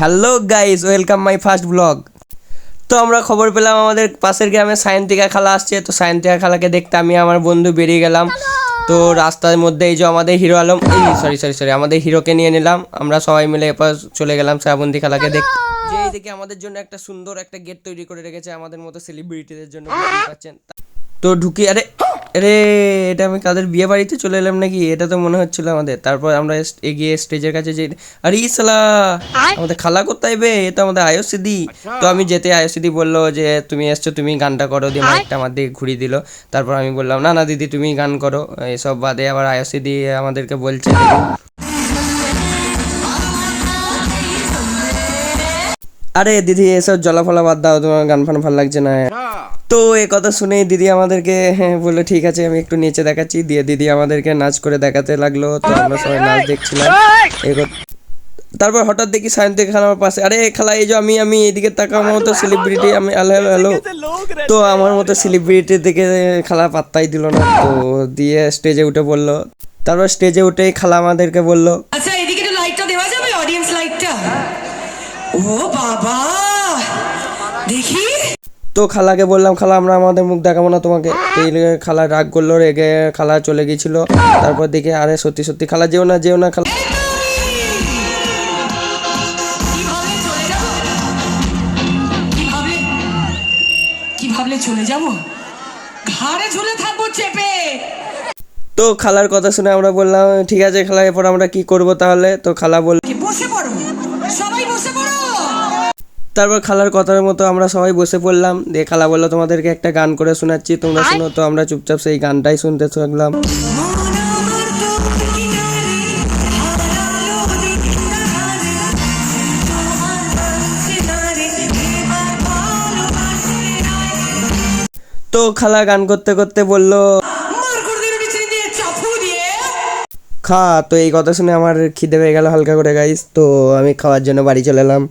Hello guys, welcome my first blog. তো আমরা খবর পেলাম আমাদের পাশের গ্রামে সায়ন্তিকা খালা আসছে। তো সায়ন্তিকা খালাকে দেখতে আমি আমার বন্ধু বেরিয়ে গেলাম। তো রাস্তার মধ্যে এই যে আমাদের হিরো আলম, সরি আমাদের হিরোকে নিয়ে নিলাম। আমরা সবাই মিলে এরপর চলে গেলাম শ্রাবন্তী খালাকে দেখতে। যে এইদিকে আমাদের জন্য একটা সুন্দর একটা গেট তৈরি করে রেখেছে আমাদের মতো সেলিব্রিটিদের জন্য, বুঝতে পারছেন। তো ঢুকি, আরে আরে এটা আমি কাদের বিয়ে বাড়িতে চলে এলাম নাকি, এটা তো মনে হচ্ছিল আমাদের। তারপর আমরা এগিয়ে স্টেজের কাছে যে, আরে ইসালা আমাদের খালা কোথায় বে, এটা আমাদের আয়ুষিদি। তো আমি যেতে আয়ুষিদি বললো যে তুমি এসছো, তুমি গানটা করো, দিয়ে মাইকটা আমার দিকে ঘুরিয়ে দিল। তারপর আমি বললাম না না দিদি তুমি গান করো। এসব বাদে আবার আয়ুষিদি আমাদেরকে বলছে, আরে দিদি এসব জলাফলা বাদ দাও, তোমার গান ফান ভালো লাগছে না। তো এই কথা শুনেই দিদি আমাদেরকে বললো ঠিক আছে আমি একটু নিচে দেখাচ্ছি, দিয়ে দিদি আমাদেরকে নাচ করে দেখাতে লাগলো। তো আমরা সবাই নাচ দেখছিলাম। তারপর হঠাৎ দেখি সায়ন্তিকা খালা আমার পাশে, আরে খালা এই যে আমি এদিকে তাকাও, আমার মতো সেলিব্রিটি, আমি হ্যালো হ্যালো। তো আমার মতো সেলিব্রিটি দেখে খালা পাত্তাই দিল না। তো দিয়ে স্টেজে উঠে বললো, তারপর স্টেজে উঠেই খালা আমাদেরকে বললো, আচ্ছা এদিকে একটু লাইটটা দেওয়া যাবে, অডিয়েন্স লাইটটা। ও বাবা দেখি। তো খালাকে বললাম খালা আমরা আমাদের মুখ দেখাবো না তোমাকে। তো এই খালা রাগ করলো, রেগে খালা চলে গেছিল। তারপর দেখে আরে সত্যি সত্যি খালা যেও না খালা। কি ভাবলে চলে যাবো, ঘাড়ে ঝুলে থাকবো চেপে। তো খালার কথা শুনে আমরা বললাম ঠিক আছে খালা, এরপর আমরা কি করব তাহলে। তো খালা বলল বসে পড়ো, সবাই বসে পড়ো। তারপর খালার কথার মতো আমরা সবাই বসে পড়লাম। দিয়ে খালা বললো তোমাদেরকে একটা গান করে শোনাচ্ছি, তোমরা শোনো। তো আমরা চুপচাপ সেই গানটাই শুনতে থাকলাম। তো খালা গান করতে করতে বললো খা। তো এই কথা শুনে আমার খিদে পেয়ে গেল হালকা করে গাইস। তো আমি খাওয়ার জন্য বাড়ি চলে এলাম।